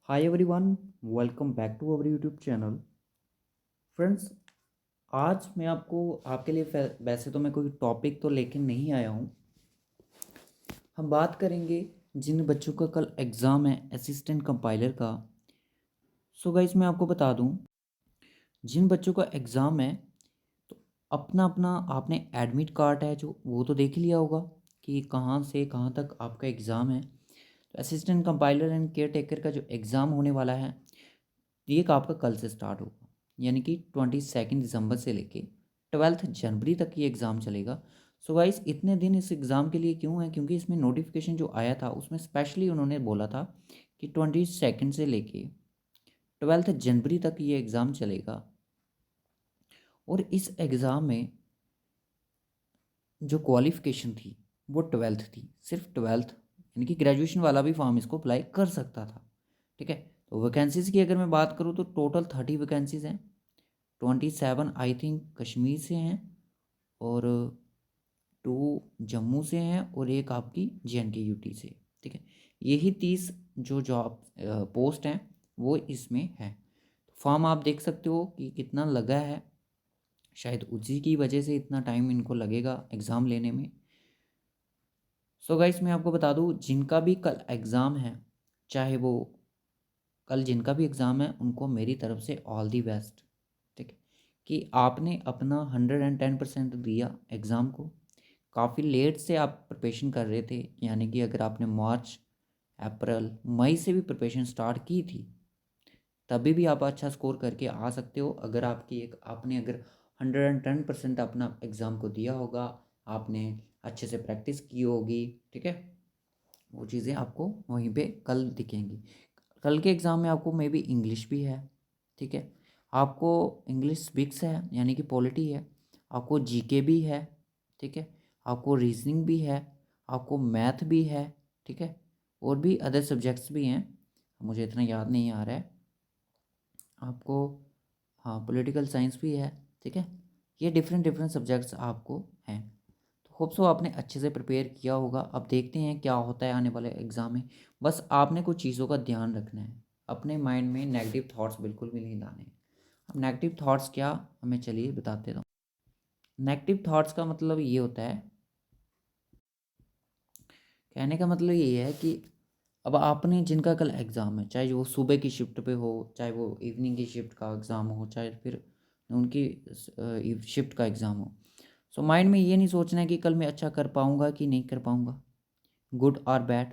Hi everyone, welcome back to our YouTube channel. Friends, आज मैं आपको आपके लिए वैसे तो मैं कोई टॉपिक तो लेके नहीं आया हूँ। हम बात करेंगे जिन बच्चों का कल एग्ज़ाम है असिस्टेंट कंपाइलर का। सो गाइस, मैं आपको बता दूँ, जिन बच्चों का एग्ज़ाम है तो अपना अपना आपने एडमिट कार्ड है जो वो तो देख ही लिया होगा कि कहाँ से कहाँ तक आपका एग्ज़ाम है। तो assistant compiler and care taker का जो एग्ज़ाम होने वाला है ये आपका कल से स्टार्ट होगा, यानी कि 22 दिसंबर से लेके 12 जनवरी तक ये एग्ज़ाम चलेगा। सो गाइस, इतने दिन इस एग्ज़ाम के लिए क्यों है? क्योंकि इसमें नोटिफिकेशन जो आया था उसमें स्पेशली उन्होंने बोला था कि 22 से लेके 12 जनवरी तक ये एग्ज़ाम चलेगा। और इस एग्ज़ाम में जो क्वालिफ़िकेशन थी वो 12th थी, सिर्फ 12th, यानी कि ग्रेजुएशन वाला भी फॉर्म इसको अप्लाई कर सकता था। ठीक है, तो वैकेंसीज़ की अगर मैं बात करूँ तो टोटल 30 वैकेंसीज़ हैं। 27 आई थिंक कश्मीर से हैं, और 2 जम्मू से हैं, और एक आपकी JNK यूटी से। ठीक है, यही 30 जो जॉब पोस्ट हैं वो इसमें है। तो फॉर्म आप देख सकते हो कि कितना लगा है, शायद उसी की वजह से इतना टाइम इनको लगेगा एग्ज़ाम लेने में। सो गाइस, मैं आपको बता दूं, जिनका भी कल एग्ज़ाम है, चाहे वो कल जिनका भी एग्ज़ाम है, उनको मेरी तरफ से ऑल दी बेस्ट। ठीक है, कि आपने अपना 110% दिया एग्ज़ाम को। काफ़ी लेट से आप प्रिपरेशन कर रहे थे, यानी कि अगर आपने मार्च, अप्रैल, मई से भी प्रिपरेशन स्टार्ट की थी, तभी भी आप अच्छा स्कोर करके आ सकते हो। अगर आपकी एक आपने अगर 110% अपना एग्ज़ाम को दिया होगा, आपने अच्छे से प्रैक्टिस की होगी। ठीक है, वो चीज़ें आपको वहीं पे कल दिखेंगी। कल के एग्ज़ाम में आपको मे बी इंग्लिश भी है। ठीक है, आपको इंग्लिश विक्स है, यानी कि पॉलिटी है, आपको जीके भी है। ठीक है, आपको रीजनिंग भी है, आपको मैथ भी है। ठीक है, और भी अदर सब्जेक्ट्स भी हैं, मुझे इतना याद नहीं आ रहा है आपको। हाँ, पॉलिटिकल साइंस भी है। ठीक है, ये डिफरेंट डिफरेंट सब्जेक्ट्स आपको हैं। तो होप सो आपने अच्छे से प्रिपेयर किया होगा। अब देखते हैं क्या होता है आने वाले एग्ज़ाम में। बस आपने कुछ चीज़ों का ध्यान रखना है, अपने माइंड में नेगेटिव थॉट्स बिल्कुल भी नहीं लाने हैं। अब नेगेटिव थॉट्स क्या, हमें चलिए बताते रहूँ। नेगेटिव थॉट्स का मतलब ये होता है, कहने का मतलब ये है कि अब आपने जिनका कल एग्ज़ाम है, चाहे वो सुबह की शिफ्ट पे हो, चाहे वो इवनिंग की शिफ्ट का एग्ज़ाम हो, चाहे फिर उनकी शिफ्ट का एग्ज़ाम हो, सो माइंड में ये नहीं सोचना है कि कल मैं अच्छा कर पाऊँगा कि नहीं कर पाऊँगा, गुड और बैड।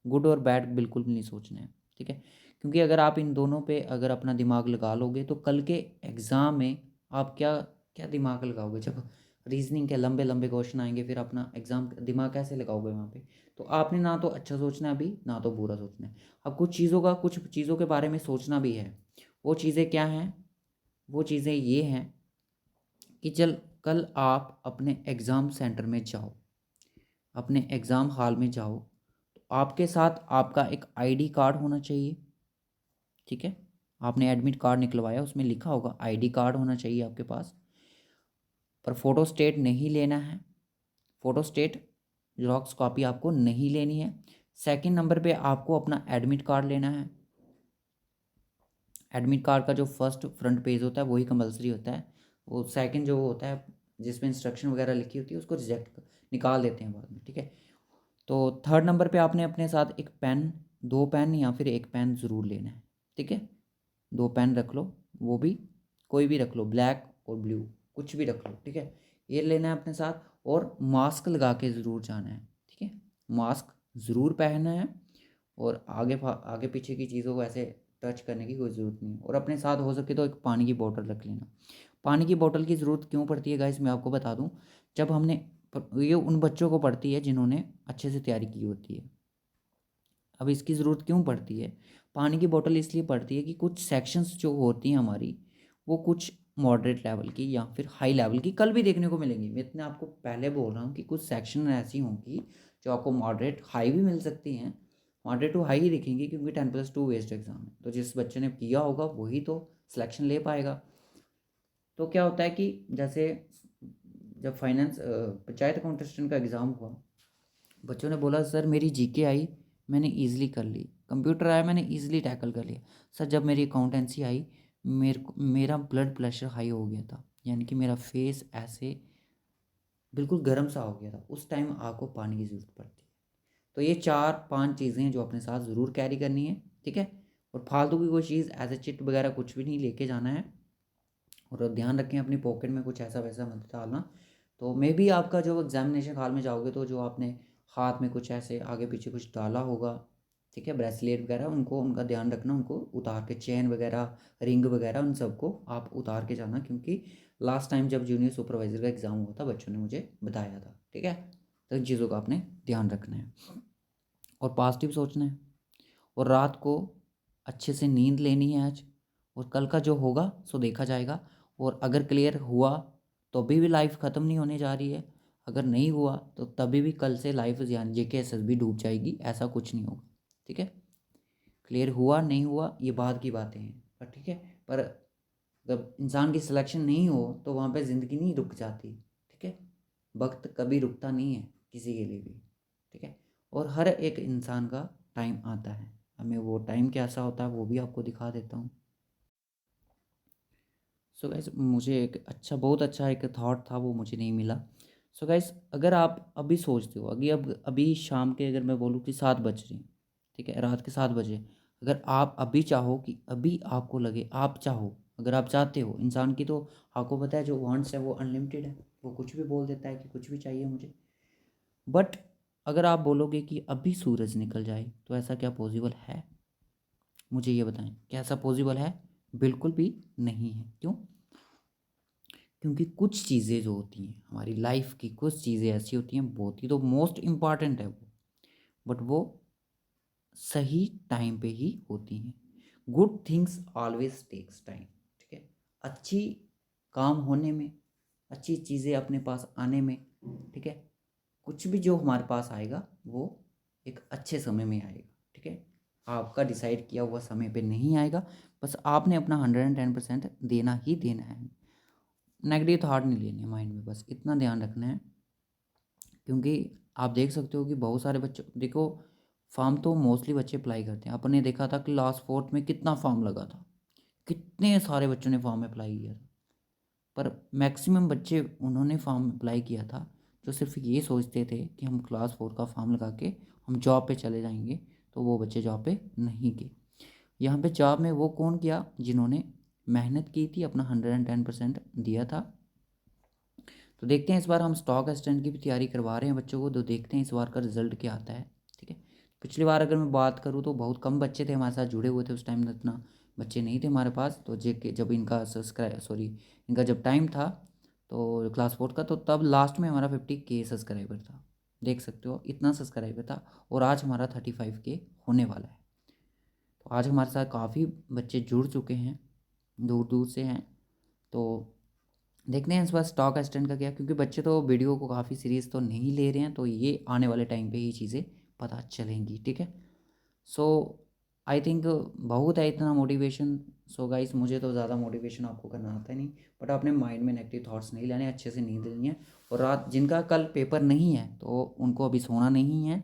गुड और बैड बिल्कुल भी नहीं सोचना है। ठीक है, क्योंकि अगर आप इन दोनों पे अगर अपना दिमाग लगा लोगे तो कल के एग्ज़ाम में आप क्या क्या दिमाग लगाओगे? जब रीजनिंग के लंबे लंबे क्वेश्चन आएंगे, फिर अपना एग्ज़ाम दिमाग कैसे लगाओगे वहाँ पे? तो आपने ना तो अच्छा सोचना है अभी, ना तो बुरा सोचना है। अब कुछ चीज़ों के बारे में सोचना भी है। वो चीज़ें क्या हैं? वो चीज़ें ये हैं कि कल आप अपने एग्ज़ाम सेंटर में जाओ, अपने एग्ज़ाम हॉल में जाओ, तो आपके साथ आपका एक आईडी कार्ड होना चाहिए। ठीक है, आपने एडमिट कार्ड निकलवाया, उसमें लिखा होगा आईडी कार्ड होना चाहिए आपके पास। पर फ़ोटो स्टेट नहीं लेना है, फ़ोटो स्टेट जेरॉक्स कॉपी आपको नहीं लेनी है। सेकंड नंबर पे आपको अपना एडमिट कार्ड लेना है। एडमिट कार्ड का जो फर्स्ट फ्रंट पेज होता है वही कंपलसरी होता है। वो सेकंड जो होता है जिसमें इंस्ट्रक्शन वगैरह लिखी होती है उसको रिजेक्ट निकाल देते हैं बाद में। ठीक है, तो थर्ड नंबर पे आपने अपने साथ एक पेन, 2 पेन या फिर एक पेन ज़रूर लेना है। ठीक है, 2 पेन रख लो, वो भी कोई भी रख लो, ब्लैक और ब्लू, कुछ भी रख लो। ठीक है, ये लेना है अपने साथ, और मास्क लगा के ज़रूर जाना है। ठीक है, मास्क ज़रूर पहनना है, और आगे पीछे की चीज़ों को ऐसे टच करने की कोई ज़रूरत नहीं है। और अपने साथ हो सके तो एक पानी की बोतल रख लेना। पानी की बोतल की ज़रूरत क्यों पड़ती है गाइस, मैं आपको बता दूं। जब हमने ये उन बच्चों को पड़ती है जिन्होंने अच्छे से तैयारी की होती है। अब इसकी ज़रूरत क्यों पड़ती है? पानी की बोतल इसलिए पड़ती है कि कुछ सेक्शंस जो होती हैं हमारी, वो कुछ मॉडरेट लेवल की या फिर हाई लेवल की कल भी देखने को मिलेंगी। मैं इतने आपको पहले बोल रहा हूँ कि कुछ सेक्शन ऐसी होंगी जो आपको मॉडरेट हाई भी मिल सकती हैं। मॉडरेट टू हाई ही दिखेंगी, क्योंकि 10+2 वेस्ट एग्जाम है, तो जिस बच्चे ने किया होगा वही तो सिलेक्शन ले पाएगा। तो क्या होता है कि जैसे जब फाइनेंस पंचायत अकाउंटेंट का एग्ज़ाम हुआ, बच्चों ने बोला सर मेरी जीके आई, मैंने ईजिली कर ली। कंप्यूटर आया, मैंने ईजिली टैकल कर लिया। सर जब मेरी अकाउंटेंसी आई, मेरा ब्लड प्रेशर हाई हो गया था, यानी कि मेरा फेस ऐसे बिल्कुल गर्म सा हो गया था। उस टाइम आपको पानी की ज़रूरत पड़ती है। तो ये 4-5 चीज़ें हैं जो अपने साथ ज़रूर कैरी करनी है, ठीक है। और फालतू की कोई चीज़ एज ए चिट वगैरह कुछ भी नहीं लेके जाना है। और ध्यान रखें अपनी पॉकेट में कुछ ऐसा वैसा मत डालना। तो मे बी आपका जो एग्जामिनेशन हॉल में जाओगे तो जो आपने हाथ में कुछ ऐसे आगे पीछे कुछ डाला होगा, ठीक है, ब्रेसलेट वगैरह, उनको उनका ध्यान रखना, उनको उतार के, चेन वगैरह, रिंग वगैरह, उन सबको आप उतार के जाना, क्योंकि लास्ट टाइम जब जूनियर सुपरवाइज़र का एग्ज़ाम हुआ था बच्चों ने मुझे बताया था, ठीक है। तो इन चीज़ों का आपने ध्यान रखना है और पॉजिटिव सोचना है और रात को अच्छे से नींद लेनी है आज, और कल का जो होगा सो देखा जाएगा। और अगर क्लियर हुआ तो अभी भी लाइफ ख़त्म नहीं होने जा रही है, अगर नहीं हुआ तो तभी भी कल से लाइफ यानी JKSS डूब जाएगी, ऐसा कुछ नहीं होगा, ठीक है। क्लियर हुआ नहीं हुआ ये बाद की बातें हैं, पर ठीक है, पर जब इंसान की सिलेक्शन नहीं हो तो वहाँ पे ज़िंदगी नहीं रुक जाती, ठीक है। वक्त कभी रुकता नहीं है किसी के लिए भी, ठीक है। और हर एक इंसान का टाइम आता है, हमें वो टाइम कैसा होता है वो भी आपको दिखा देता हूँ। सो गाइस मुझे एक अच्छा, बहुत अच्छा एक थॉट था, वो मुझे नहीं मिला। सो गाइस अगर आप अभी सोचते हो, अभी शाम के, अगर मैं बोलूँ कि 7 बज रही हैं, ठीक है, रात के 7 बजे, अगर आप अभी चाहो कि अभी आपको लगे, आप चाहो, अगर आप चाहते हो, इंसान की तो आपको पता है जो वांट्स है वो अनलिमिटेड है, वो कुछ भी बोल देता है कि कुछ भी चाहिए मुझे। बट अगर आप बोलोगे कि अभी सूरज निकल जाए तो ऐसा क्या पॉसिबल है? मुझे ये बताएं, क्या ऐसा पॉसिबल है? बिल्कुल भी नहीं है। क्यों? क्योंकि कुछ चीज़ें जो होती हैं हमारी लाइफ की, कुछ चीज़ें ऐसी होती हैं, बहुत ही तो मोस्ट इम्पॉर्टेंट है वो, बट वो सही टाइम पे ही होती हैं। Good things always takes time, ठीक है। अच्छी काम होने में, अच्छी चीज़ें अपने पास आने में, ठीक है, कुछ भी जो हमारे पास आएगा वो एक अच्छे समय में आएगा, ठीक है। आपका डिसाइड किया हुआ समय पे नहीं आएगा, बस आपने अपना 110% देना ही देना है। नेगेटिव थॉट नहीं लेने माइंड में, बस इतना ध्यान रखना है। क्योंकि आप देख सकते हो कि बहुत सारे बच्चे, देखो फॉर्म तो मोस्टली बच्चे अप्लाई करते हैं, अपने देखा था कि लास्ट फोर्थ में कितना फॉर्म लगा था, कितने सारे बच्चों ने फॉर्म अप्लाई किया था, पर मैक्सिमम बच्चे उन्होंने फॉर्म अप्लाई किया था जो सिर्फ ये सोचते थे कि हम क्लास 4 का फॉर्म लगा के हम जॉब पे चले जाएंगे, तो वो बच्चे जॉब पे नहीं गए। यहाँ पे जॉब में वो कौन किया? जिन्होंने मेहनत की थी, अपना 110% दिया था। तो देखते हैं, इस बार हम स्टॉक असिस्टेंट की भी तैयारी करवा रहे हैं बच्चों को, तो देखते हैं इस बार का रिजल्ट क्या आता है, ठीक है। पिछली बार अगर मैं बात करूँ तो बहुत कम बच्चे थे हमारे साथ जुड़े हुए थे, उस टाइम इतना बच्चे नहीं थे हमारे पास। तो जब इनका इनका जब टाइम था तो क्लास 4 का, तो तब लास्ट में हमारा 50K सब्सक्राइबर था, देख सकते हो इतना सब्सक्राइबर था। और आज हमारा 35K होने वाला है। तो आज हमारे साथ काफ़ी बच्चे जुड़ चुके हैं, दूर दूर से हैं। तो देखते हैं इस बार स्टॉक असिस्टेंट का क्या, क्योंकि बच्चे तो वीडियो को काफ़ी सीरियस तो नहीं ले रहे हैं, तो ये आने वाले टाइम पे ही चीज़ें पता चलेंगी, ठीक है। सो आई थिंक बहुत है इतना मोटिवेशन। सो गाइस मुझे तो ज़्यादा मोटिवेशन आपको करना आता ही नहीं, बट अपने माइंड में नेगेटिव थॉट्स नहीं लाने, अच्छे से नींद लेनी है। और रात, जिनका कल पेपर नहीं है तो उनको अभी सोना नहीं है,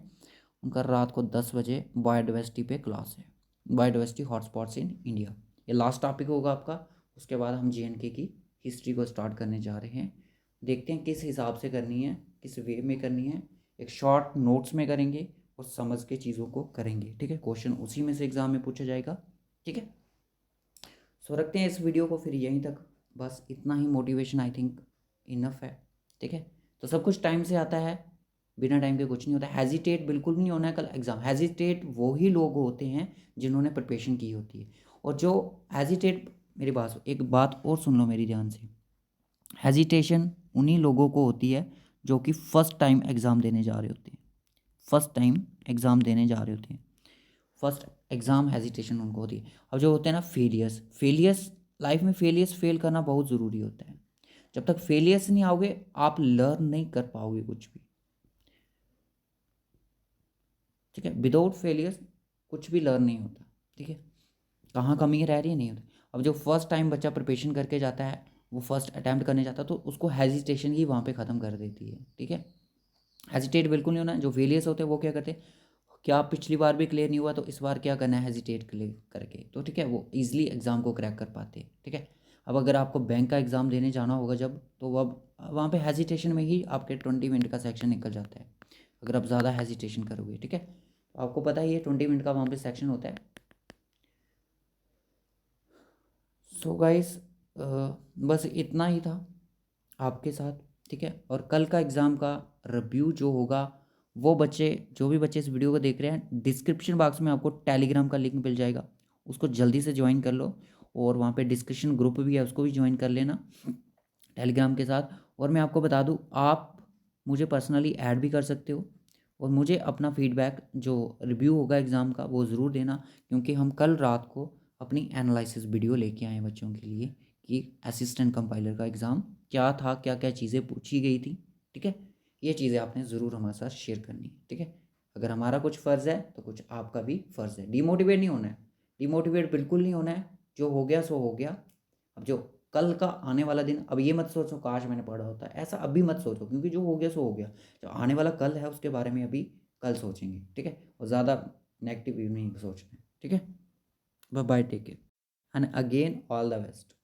उनका रात को 10 बजे बायोडाइवर्सिटी पे क्लास है, बायोडाइवर्सिटी हॉटस्पॉट्स इन इंडिया। ये लास्ट टॉपिक होगा आपका, उसके बाद हम JNK की हिस्ट्री को स्टार्ट करने जा रहे हैं। देखते हैं किस हिसाब से करनी है, किस वे में करनी है, एक शॉर्ट नोट्स में करेंगे और समझ के चीज़ों को करेंगे, ठीक है। क्वेश्चन उसी में से एग्ज़ाम में पूछा जाएगा, ठीक है। सो रखते हैं इस वीडियो को फिर यहीं तक, बस इतना ही मोटिवेशन आई थिंक इनफ है, ठीक है। तो सब कुछ टाइम से आता है, बिना टाइम के कुछ नहीं होता। हेजिटेट बिल्कुल भी नहीं होना है कल एग्ज़ाम। हेजिटेट वो ही लोग होते हैं जिन्होंने प्रिपरेशन की होती है, और जो हेजिटेट, मेरी बात, एक बात और सुन लो मेरी ध्यान से, हेजिटेशन उन्हीं लोगों को होती है जो कि फर्स्ट टाइम एग्ज़ाम देने जा रहे होते हैं, फर्स्ट टाइम एग्ज़ाम देने जा रहे होते हैं, फर्स्ट एग्ज़ाम हेजिटेशन उनको होती है। अब जो होते हैं ना फेलियर्स लाइफ में, फेल करना बहुत ज़रूरी होता है। जब तक फेलियर्स नहीं आओगे आप लर्न नहीं कर पाओगे कुछ भी, ठीक है। विदाउट फेलियर्स कुछ भी लर्न नहीं होता, ठीक है। कहाँ कमी रह रही है, नहीं होती। अब जो फर्स्ट टाइम बच्चा प्रिपरेशन करके जाता है, वो फर्स्ट अटैम्प्ट करने जाता है, तो उसको हेजिटेशन ही वहाँ पे ख़त्म कर देती है, ठीक है। हेजिटेट बिल्कुल नहीं होना। जो फेलियर्स होते हैं वो क्या करते हैं, क्या पिछली बार भी क्लियर नहीं हुआ तो इस बार क्या करना है, हेजिटेट करके, तो ठीक है वो ईजिली एग्ज़ाम को क्रैक कर पाते हैं। ठीक है, अब अगर आपको बैंक का एग्ज़ाम देने जाना होगा जब, तो अब वहाँ पे हेजिटेशन में ही आपके 20 मिनट का सेक्शन निकल जाता है, अगर आप ज़्यादा हेजिटेशन करोगे। ठीक है, तो आपको पता ही है 20 मिनट का वहाँ पे सेक्शन होता है। सो गाइस, बस इतना ही था आपके साथ। ठीक है, और कल का एग्ज़ाम का रिव्यू जो होगा, वो बच्चे, जो भी बच्चे इस वीडियो को देख रहे हैं, डिस्क्रिप्शन बॉक्स में आपको टेलीग्राम का लिंक मिल जाएगा, उसको जल्दी से ज्वाइन कर लो। और वहाँ पे डिस्कशन ग्रुप भी है, उसको भी ज्वाइन कर लेना टेलीग्राम के साथ। और मैं आपको बता दूँ, आप मुझे पर्सनली ऐड भी कर सकते हो, और मुझे अपना फीडबैक जो रिव्यू होगा एग्ज़ाम का वो ज़रूर देना, क्योंकि हम कल रात को अपनी एनालिसिस वीडियो लेके आए हैं बच्चों के लिए कि असिस्टेंट कंपाइलर का एग्ज़ाम क्या था, क्या क्या चीज़ें पूछी गई थी। ठीक है, ये चीज़ें आपने ज़रूर हमारे साथ शेयर करनी है। ठीक है, अगर हमारा कुछ फ़र्ज़ है तो कुछ आपका भी फ़र्ज़ है। डिमोटिवेट नहीं होना है, डिमोटिवेट बिल्कुल नहीं होना है। जो हो गया सो हो गया। अब जो कल का आने वाला दिन, अब ये मत सोचो काश मैंने पढ़ा होता, ऐसा अभी मत सोचो, क्योंकि जो हो गया सो हो गया। जो आने वाला कल है उसके बारे में अभी कल सोचेंगे। ठीक है, और ज़्यादा नेगेटिव नहीं सोचना है। ठीक है, bye bye, take care, and again all the best.